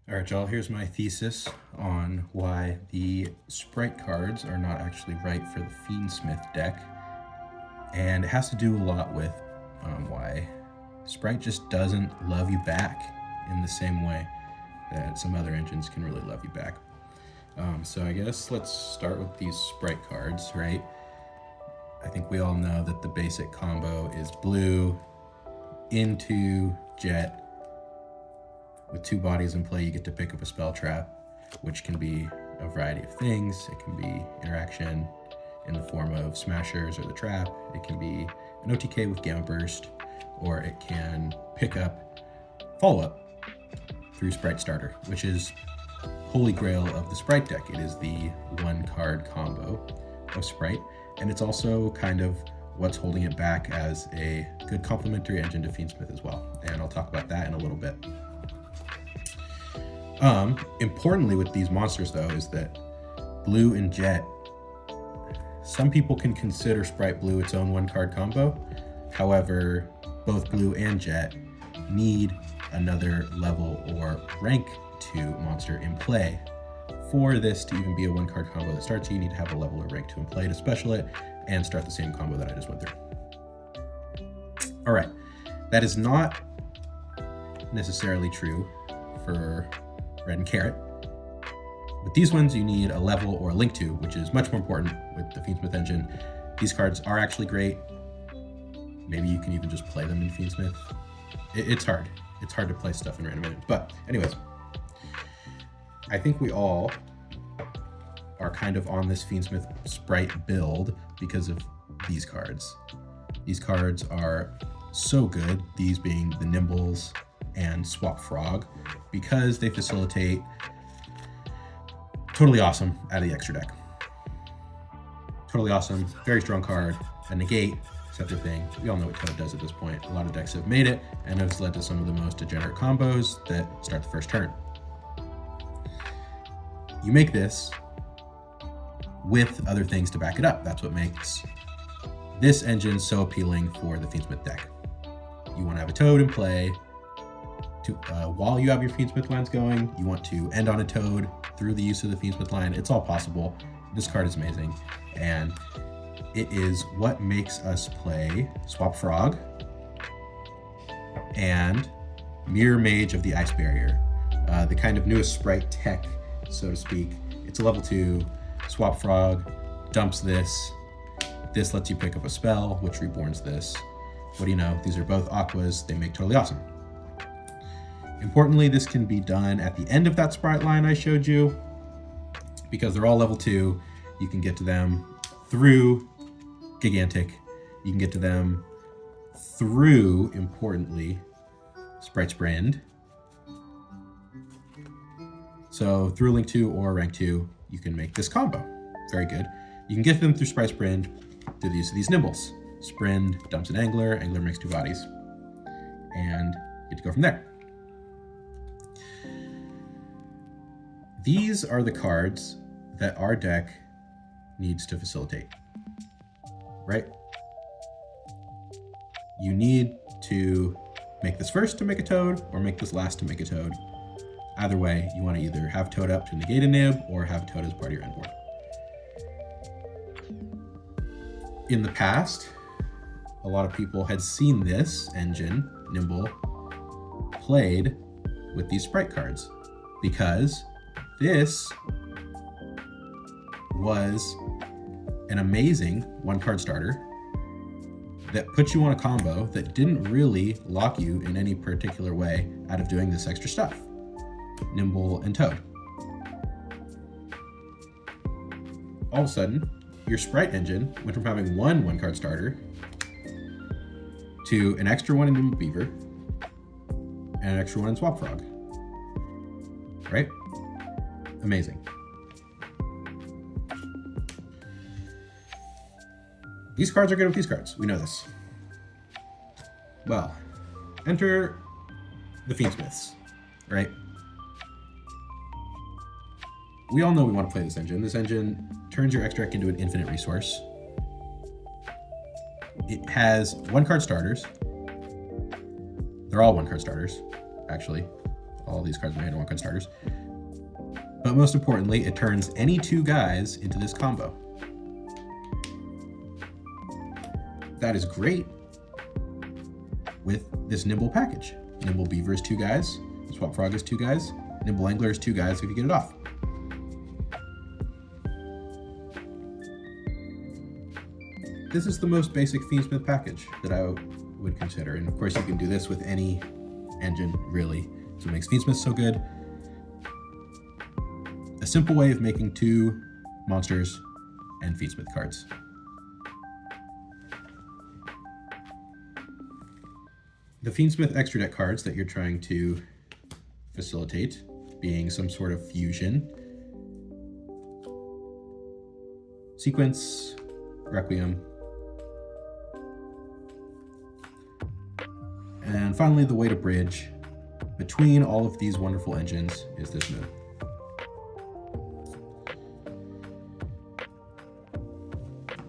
All right, y'all, here's my thesis on why the Spright cards are not actually right for the Fiendsmith deck. And it has to do a lot with why Spright just doesn't love you back in the same way that some other engines can really love you back. So I guess let's start with these Spright cards, right? I think we all know that the basic combo is blue into jet. With two bodies in play, you get to pick up a spell trap, which can be a variety of things. It can be interaction in the form of smashers or the trap. It can be an OTK with Gamma Burst, or it can pick up follow-up through Spright Starter, which is holy grail of the Spright deck. It is the one-card combo of Spright, and it's also kind of what's holding it back as a good complementary engine to Fiendsmith as well. And I'll talk about that in a little bit. Importantly with these monsters though is that blue and jet, some people can consider Spright Blue its own one card combo. However, both blue and jet need another level or rank 2 monster in play. For this to even be a one card combo that starts, you need to have a level or rank 2 in play to special it and start the same combo that I just went through. All right, that is not necessarily true for red and carrot. With these ones, you need a level or a link to, which is much more important with the Fiendsmith engine. These cards are actually great. Maybe you can even just play them in Fiendsmith. It's hard. It's hard to play stuff in random engines. But anyways, I think we all are kind of on this Fiendsmith Spright build because of these cards. These cards are so good, these being the Nimbles and Swap Frog, because they facilitate totally awesome out of the extra deck. Totally awesome, very strong card, a negate, such a thing. We all know what Toad does at this point. A lot of decks have made it, and it's led to some of the most degenerate combos that start the first turn. You make this with other things to back it up. That's what makes this engine so appealing for the Fiendsmith deck. You want to have a Toad in play. While you have your Fiendsmith lines going, you want to end on a Toad through the use of the Fiendsmith line. It's all possible. This card is amazing, and it is what makes us play Swap Frog and Mirror Mage of the Ice Barrier, the kind of newest Spright tech, so to speak. It's a level 2. Swap Frog dumps this. This lets you pick up a spell, which reborns this. What do you know? These are both Aquas. They make totally awesome. Importantly, this can be done at the end of that Spright line I showed you. Because they're all level 2, you can get to them through Gigantic. You can get to them through, importantly, Sprite's Brand. So through Link 2 or Rank 2, you can make this combo. Very good. You can get them through Sprite's Brand through the use of these Nimbles. Sprind dumps an Angler, Angler makes 2 bodies. And you get to go from there. These are the cards that our deck needs to facilitate, right? You need to make this first to make a Toad or make this last to make a Toad. Either way, you want to either have Toad up to negate a Nib or have Toad as part of your end board. In the past, a lot of people had seen this engine, Nimble, played with these Spright cards because this was an amazing one-card starter that put you on a combo that didn't really lock you in any particular way out of doing this extra stuff. Nimble and Toad. All of a sudden, your Spright engine went from having one-card starter to an extra one in Nimble Beaver and an extra one in Swap Frog. Right? Amazing. These cards are good with these cards. We know this. Well, enter the Fiendsmiths, right? We all know we want to play this engine. This engine turns your extra deck into an infinite resource. It has one-card starters. They're all one-card starters, actually. all these cards in my hand are one-card starters. But most importantly, it turns any 2 guys into this combo. That is great with this Nimble package. Nimble Beaver is 2 guys, Swap Frog is 2 guys, Nimble Angler is 2 guys if you get it off. This is the most basic Fiendsmith package that I would consider. And of course you can do this with any engine, really. So it makes Fiendsmith so good. A simple way of making 2 monsters and Fiendsmith cards. The Fiendsmith extra deck cards that you're trying to facilitate being some sort of fusion, Sequence, Requiem, and finally the way to bridge between all of these wonderful engines is this move.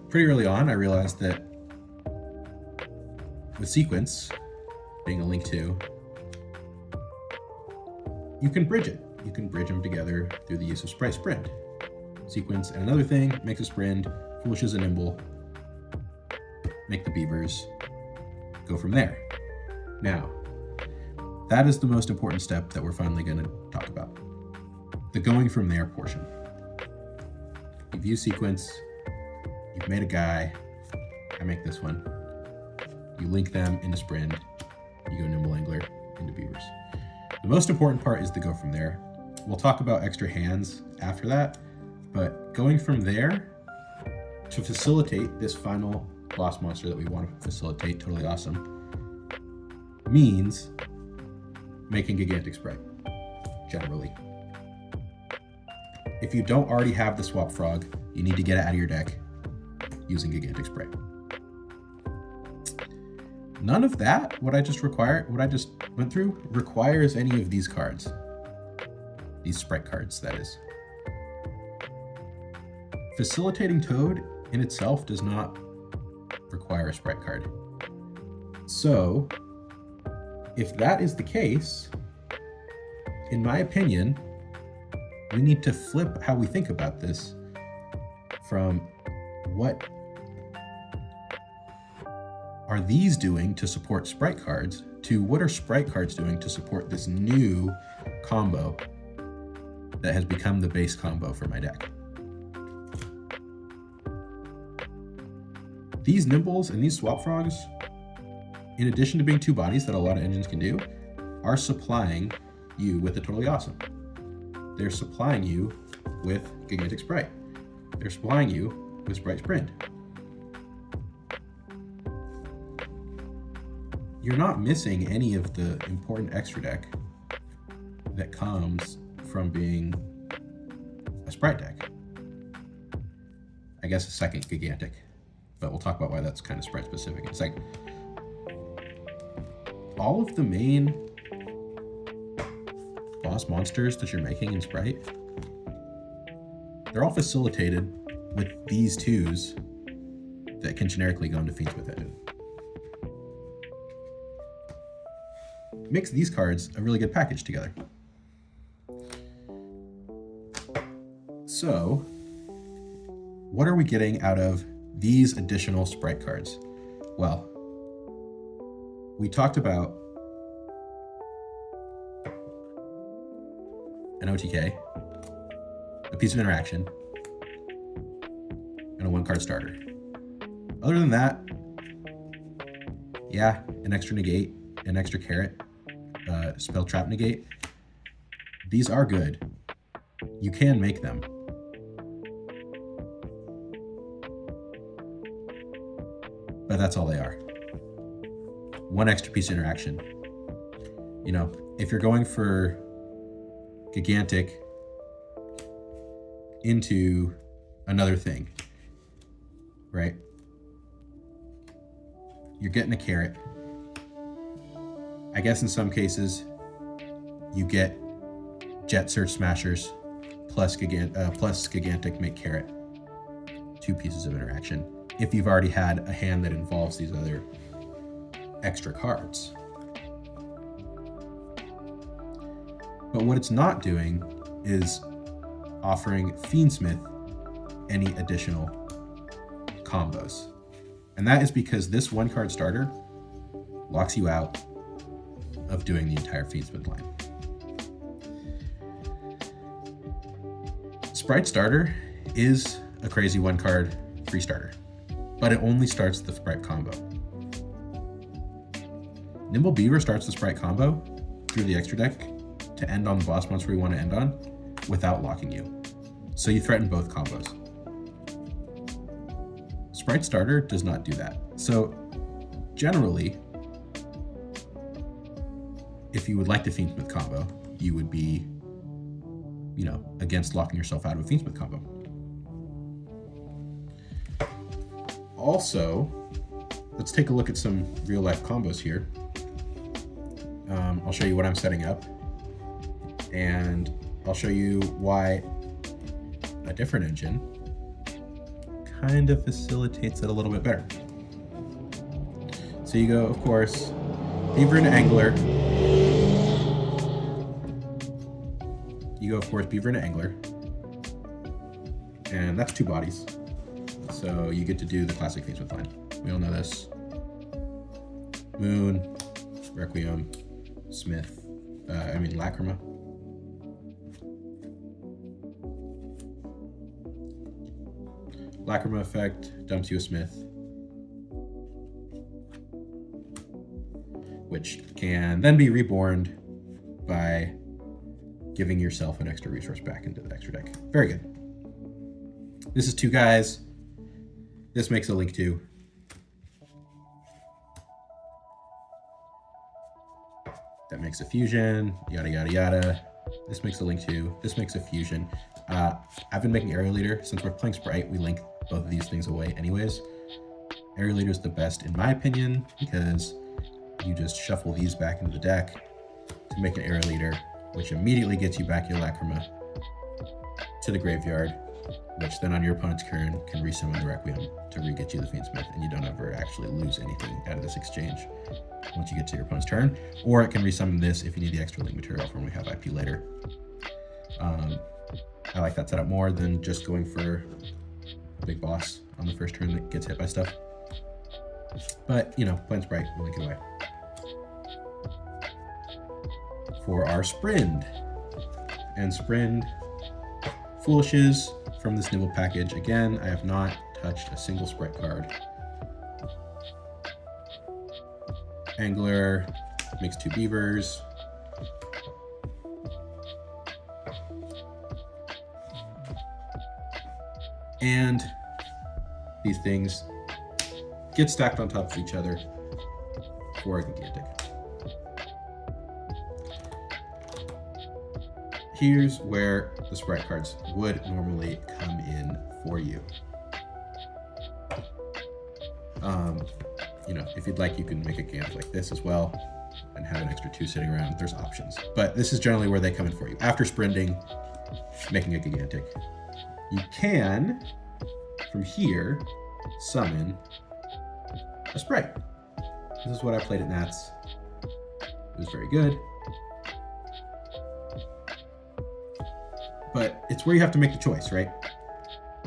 Pretty early on, I realized that with Sequence being a link to, you can bridge it. You can bridge them together through the use of Spright Sprint. Sequence and another thing makes a Sprint, Foolishes a Nimble, make the Beavers, go from there. Now, that is the most important step that we're finally going to talk about. The going from there portion. You've used Sequence, you've made a guy, I make this one. You link them into Sprint, you go Nimble Angler into Beavers. The most important part is the go from there. We'll talk about extra hands after that, but going from there to facilitate this final boss monster that we want to facilitate, Totally Awesome, means making Gigantic Spright, generally. If you don't already have the Swap Frog, you need to get it out of your deck using Gigantic Spright. None of that, what I just went through, requires any of these cards. These Spright cards, that is. Facilitating Toad in itself does not require a Spright card. So, if that is the case, in my opinion, we need to flip how we think about this from what are these doing to support Spright cards to what are Spright cards doing to support this new combo that has become the base combo for my deck. These Nimbles and these Swap Frogs, in addition to being 2 bodies that a lot of engines can do, are supplying you with the Totally Awesome. They're supplying you with Gigantic Spright. They're supplying you with Spright Sprint. You're not missing any of the important extra deck that comes from being a Spright deck. I guess a second Gigantic, but we'll talk about why that's kind of Spright specific in a second. All of the main boss monsters that you're making in Spright, they're all facilitated with these 2s that can generically go into Fiendsmith engine. Makes these cards a really good package together. So, what are we getting out of these additional Spright cards? Well, we talked about an OTK, a piece of interaction, and a 1-card starter. Other than that, yeah, an extra negate, an extra carrot, spell trap negate. These are good. You can make them. But that's all they are. 1 extra piece of interaction. You know, if you're going for Gigantic into another thing, right? You're getting a carrot. I guess in some cases, you get Jet Search Smashers plus Gigantic make carrot. 2 pieces of interaction. If you've already had a hand that involves these other extra cards. But what it's not doing is offering Fiendsmith any additional combos. And that is because this 1-card starter locks you out of doing the entire Fiendsmith line. Spright starter is a crazy 1-card free starter, but it only starts the Spright combo. Nimble Beaver starts the Spright combo through the extra deck to end on the boss monster we want to end on without locking you. So you threaten both combos. Spright starter does not do that. So generally, if you would like the Fiendsmith combo, you would be, against locking yourself out of a Fiendsmith combo. Also, let's take a look at some real life combos here. I'll show you what I'm setting up, and I'll show you why a different engine kind of facilitates it a little bit better. So you go, of course, Beaver and Angler. Beaver and Angler. And that's 2 bodies. So you get to do the classic Fiendsmith line. We all know this. Moon, Requiem, Lacrima. Lacrima effect dumps you a Smith, which can then be reborn by giving yourself an extra resource back into the extra deck. Very good. This is 2 guys. This makes a Link 2. That makes a fusion, yada, yada, yada. This makes a Link 2. This makes a fusion. I've been making Area Leader. Since we're playing Spright, we link both of these things away anyways. Area Leader is the best in my opinion because you just shuffle these back into the deck to make an Area Leader, which immediately gets you back your Lacrima to the graveyard, which then on your opponent's turn can resummon the Requiem to re-get you the Fiendsmith, and you don't ever actually lose anything out of this exchange once you get to your opponent's turn. Or it can resummon this if you need the extra link material from when we have IP later. I like that setup more than just going for a big boss on the first turn that gets hit by stuff. But, playing Spright, we'll link it away. For our Sprind. And Sprind Foolishes from this Nibble package. Again, I have not touched a single Spright card. Angler makes 2 beavers. And these things get stacked on top of each other for a gigantic. Here's where the Spright cards would normally come in for you. If you'd like, you can make a gigantic like this as well and have an extra 2 sitting around. There's options, but this is generally where they come in for you. After Sprinding, making a gigantic, you can, from here, summon a Spright. This is what I played at Nats. It was very good. But it's where you have to make the choice, right?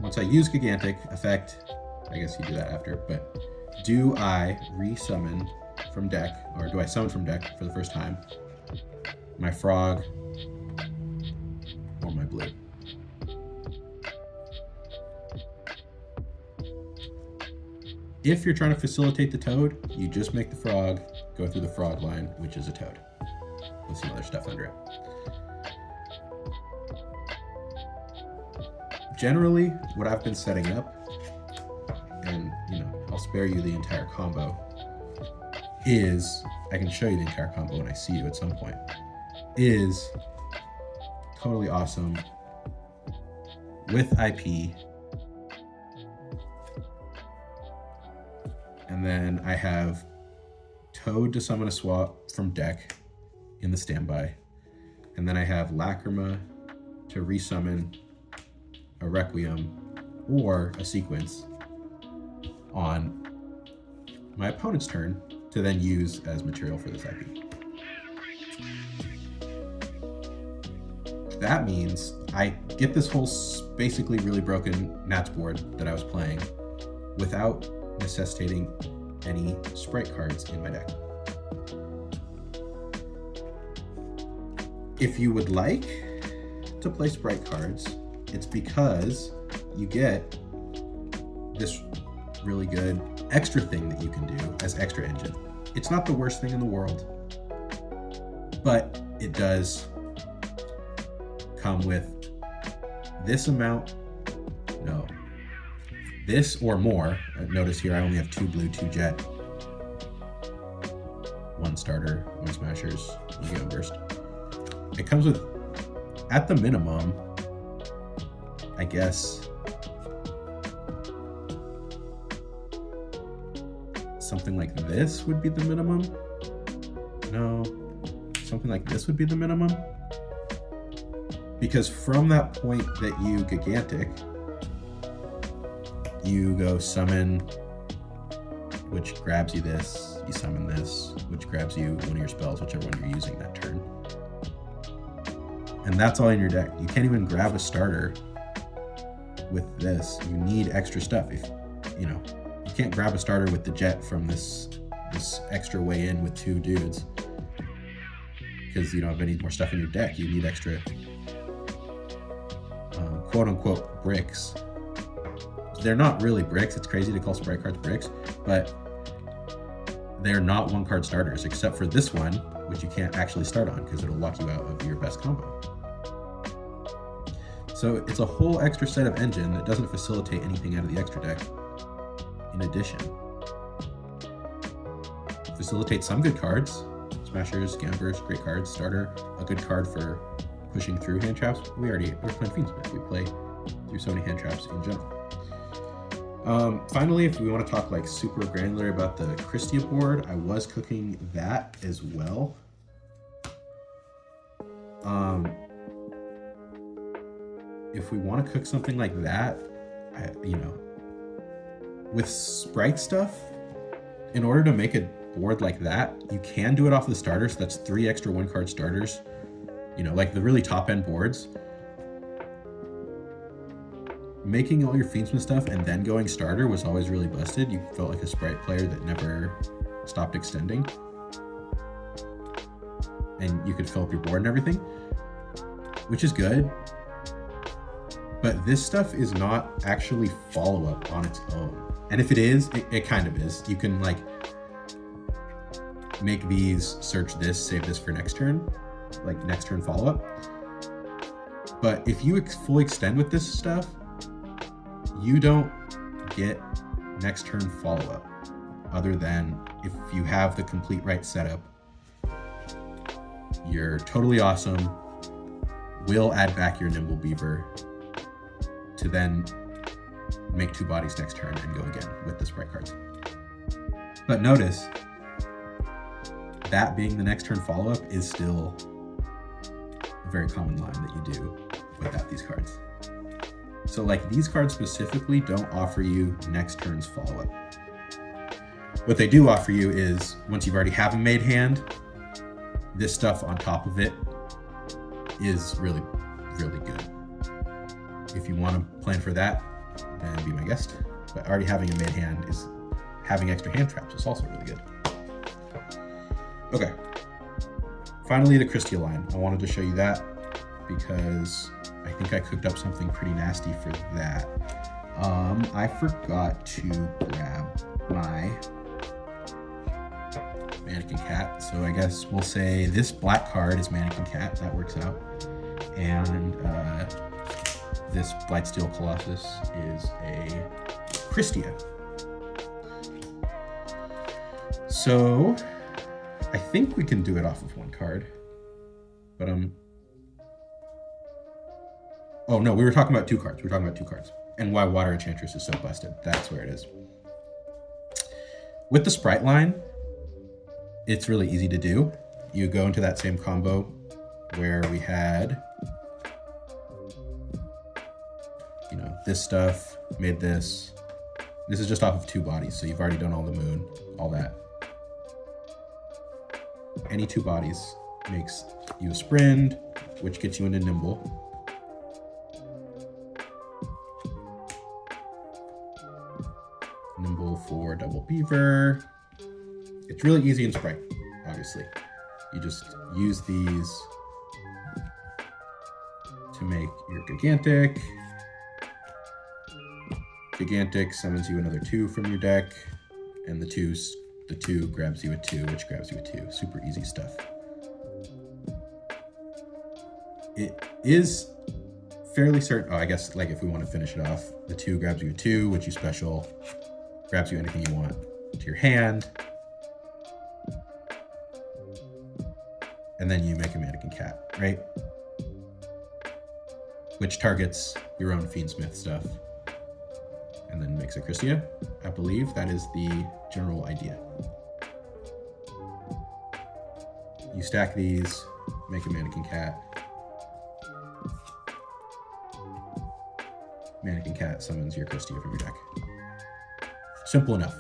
Once I use gigantic effect, I guess you do that after, but do I resummon from deck, or do I summon from deck for the first time my frog or my blue? If you're trying to facilitate the toad, you just make the frog go through the frog line, which is a toad with some other stuff under it. Generally, what I've been setting up, and I'll spare you the entire combo, is, I can show you the entire combo when I see you at some point, is totally awesome with IP. And then I have Toad to summon a swap from deck in the standby. And then I have Lacrima to resummon a Requiem or a sequence on my opponent's turn to then use as material for this IP. that means I get this whole basically really broken Nats board that I was playing without necessitating any Spright cards in my deck. If you would like to play Spright cards, it's because you get this really good extra thing that you can do as extra engine. It's not the worst thing in the world, but it does come with this amount, this or more. Notice here I only have 2 blue, 2 jet, 1 starter, 1 smashers, 1 Gale Burst. It comes with, at the minimum, I guess, something like this would be the minimum. No, something like this would be the minimum. Because from that point that you Gigantic, you go summon, which grabs you this, you summon this, which grabs you one of your spells, whichever one you're using that turn. And that's all in your deck. You can't even grab a starter with this. You need extra stuff. If you can't grab a starter with the jet from this extra way in with 2 dudes, because you don't have any more stuff in your deck. You need extra quote-unquote bricks. They're not really bricks. It's crazy to call Spright cards bricks, but they're not 1-card starters, except for this one, which you can't actually start on because it'll lock you out of your best combo. So it's a whole extra set of engine that doesn't facilitate anything out of the extra deck. In addition, facilitates some good cards, smashers, gamblers, great cards, starter, a good card for pushing through hand traps. We're playing Fiendsmith. We play through so many hand traps in general. Finally, if we want to talk like super granular about the Christia board, I was cooking that as well. If we want to cook something like that, with Spright stuff, in order to make a board like that, you can do it off the starter. So that's 3 extra 1-card starters. Like the really top end boards. Making all your Fiendsmith stuff and then going starter was always really busted. You felt like a Spright player that never stopped extending. And you could fill up your board and everything, which is good. But this stuff is not actually follow-up on its own. And if it is, it kind of is. You can like make these search this, save this for next turn, like next turn follow-up. But if you fully extend with this stuff, you don't get next turn follow-up, other than if you have the complete right setup. You're totally awesome, will add back your Nimble Beaver to then make 2 bodies next turn and go again with the Spright cards. But notice, that being the next turn follow-up is still a very common line that you do without these cards. So like these cards specifically don't offer you next turn's follow-up. What they do offer you is, once you've already have a made hand, this stuff on top of it is really, really good. If you want to plan for that, then be my guest. But already having a made hand is having extra hand traps is also really good. Okay. Finally, the Christia line. I wanted to show you that because I think I cooked up something pretty nasty for that. I forgot to grab my Mannequin Cat. So I guess we'll say this black card is Mannequin Cat. That works out. And this Blightsteel Colossus is a Christia. So I think we can do it off of 1 card. But oh no, we were talking about 2 cards. And why Water Enchantress is so busted. That's where it is. With the Spright line, it's really easy to do. You go into that same combo where we had, this stuff, made this. This is just off of 2 bodies, so you've already done all the moon, all that. Any 2 bodies makes you a Sprind, which gets you into Nimble. Nimble for Double Beaver. It's really easy in Spright, obviously. You just use these to make your Gigantic. Gigantic summons you another 2 from your deck, and the 2 grabs you a 2, which grabs you a 2. Super easy stuff. It is fairly certain, I guess, like if we want to finish it off, the 2 grabs you a 2, which you special, grabs you anything you want to your hand, and then you make a Mannequin Cat, right? Which targets your own Fiendsmith stuff, and then makes a Christia. I believe that is the general idea. You stack these, make a Mannequin Cat. Mannequin Cat summons your Christia from your deck. Simple enough.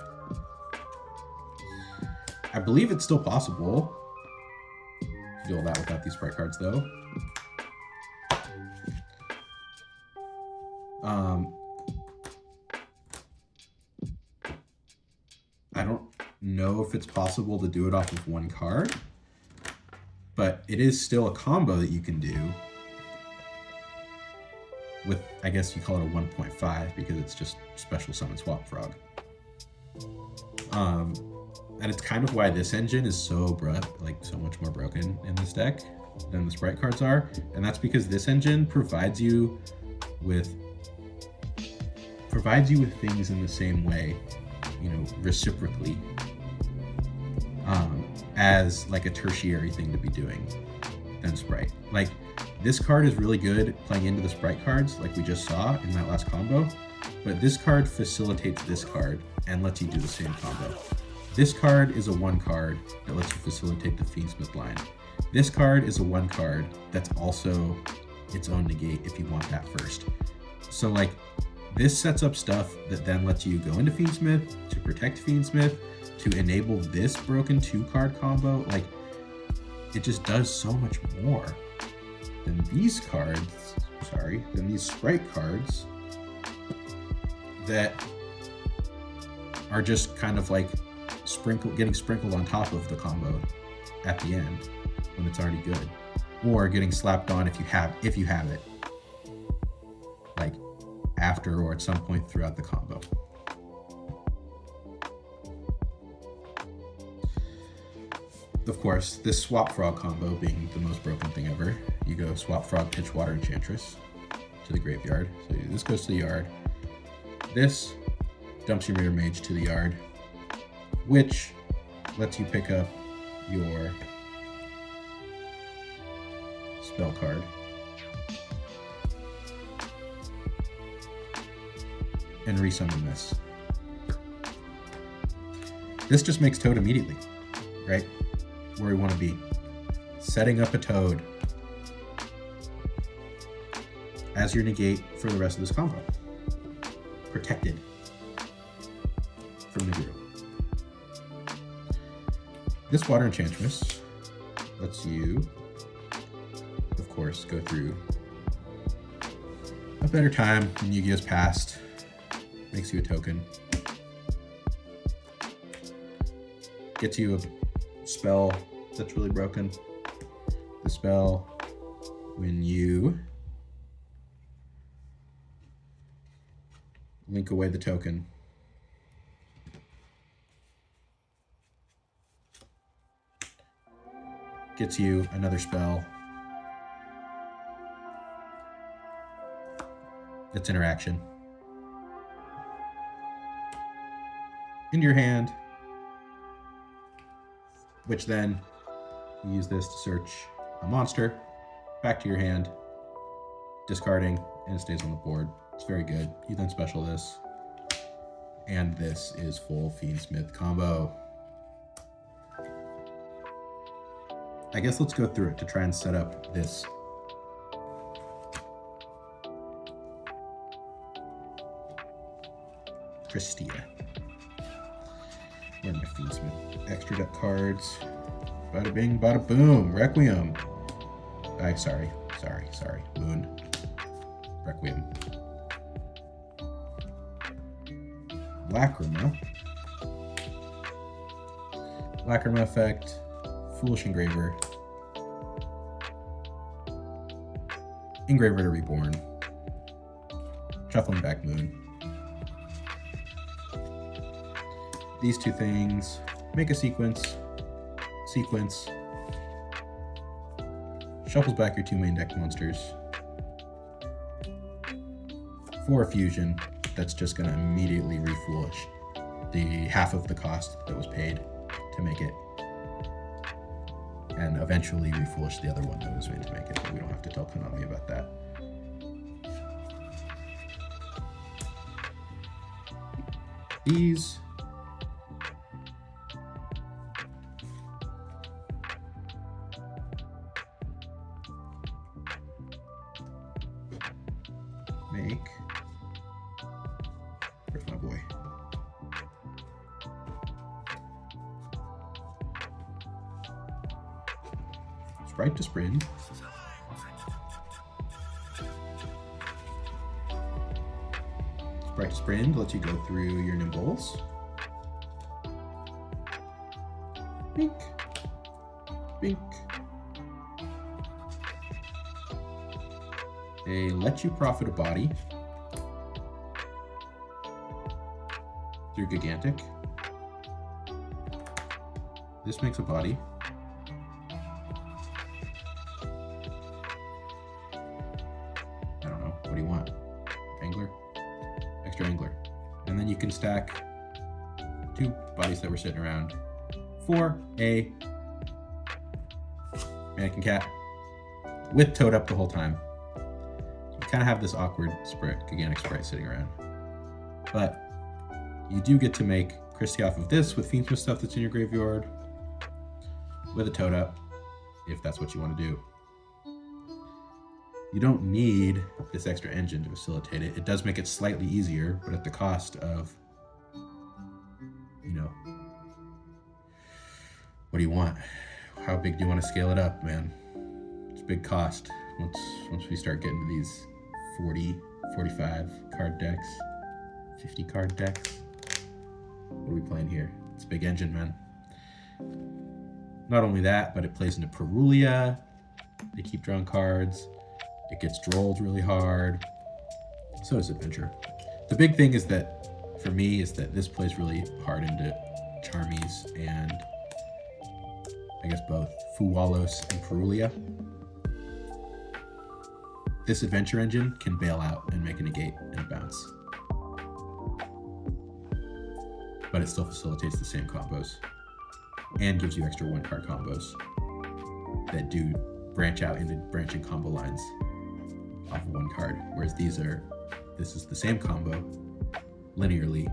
I believe it's still possible to do all that without these Spright cards, though. I don't know if it's possible to do it off of 1 card, but it is still a combo that you can do with, I guess you call it a 1.5 because it's just special summon Swap Frog. And it's kind of why this engine is so much more broken in this deck than the Spright cards are, and that's because this engine provides you with things in the same way, you know, reciprocally, as like a tertiary thing to be doing than Spright. Like, this card is really good playing into the Spright cards, like we just saw in that last combo, but this card facilitates this card and lets you do the same combo. This card is a 1 card that lets you facilitate the Fiendsmith line. This card is a 1 card that's also its own negate if you want that first. So like, this sets up stuff that then lets you go into Fiendsmith to protect Fiendsmith, to enable this broken 2-card combo. Like, it just does so much more than these cards, than these Spright cards that are just kind of like getting sprinkled on top of the combo at the end when it's already good, or getting slapped on if you have it, like after or at some point throughout the combo. Of course, this Swap Frog combo being the most broken thing ever, you go Swap Frog, pitch Water Enchantress to the graveyard. So this goes to the yard. This dumps your Mirror Mage to the yard, which lets you pick up your spell card. And resummon this. This just makes Toad immediately, right? Where we want to be. Setting up a Toad as your negate for the rest of this combo. Protected from Nibiru. This Water Enchantress lets you, of course, go through a better time than Yu-Gi-Oh's past. Makes you a token. Gets you a spell that's really broken. The spell, when you link away the token, gets you another spell. That's interaction. Into your hand, which then you use this to search a monster, back to your hand, discarding, and it stays on the board. It's very good. You then special this, and this is full Fiendsmith combo. I guess let's go through it to try and set up this. Christia. Where are my Fiendsmith extra deck cards? Bada bing, bada boom. Requiem. Sorry. Sorry. Moon. Requiem. Lacrima. Lacrima effect. Foolish Engraver. Engraver to Reborn. Shuffling back Moon. These two things make a sequence. Shuffles back your two main deck monsters. For a fusion, that's just going to immediately re-foolish the half of the cost that was paid to make it. And eventually re-foolish the other one that was made to make it, but we don't have to tell Konami about that. These make, where's my boy? Spright to Sprint. Spright to Sprint lets you go through your Nimbles. Bink. Bink. They let you profit a body through Gigantic. This makes a body. I don't know. What do you want? Angler? Extra Angler. And then you can stack two bodies that were sitting around for a Mannequin Cat with Toad Up the whole time. Kind of have this awkward Gigantic Spright sitting around. But you do get to make Christie off of this with Fiendsmith stuff that's in your graveyard with a Toad Up, if that's what you want to do. You don't need this extra engine to facilitate it. It does make it slightly easier, but at the cost of, what do you want? How big do you want to scale it up, man? It's a big cost once we start getting to these 40, 45 card decks, 50 card decks. What are we playing here? It's a big engine, man. Not only that, but it plays into Perulia. They keep drawing cards. It gets drolled really hard. So does Adventure. The big thing is that, for me, is that this plays really hard into Charmies and I guess both Fuwalos and Perulia. This Adventure engine can bail out and make a negate and a bounce. But it still facilitates the same combos and gives you extra one card combos that do branch out into branching combo lines off of one card. Whereas this is the same combo linearly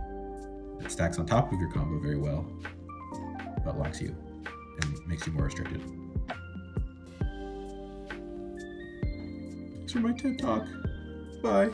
that stacks on top of your combo very well, but locks you and makes you more restricted. Thanks for my TED Talk. Bye.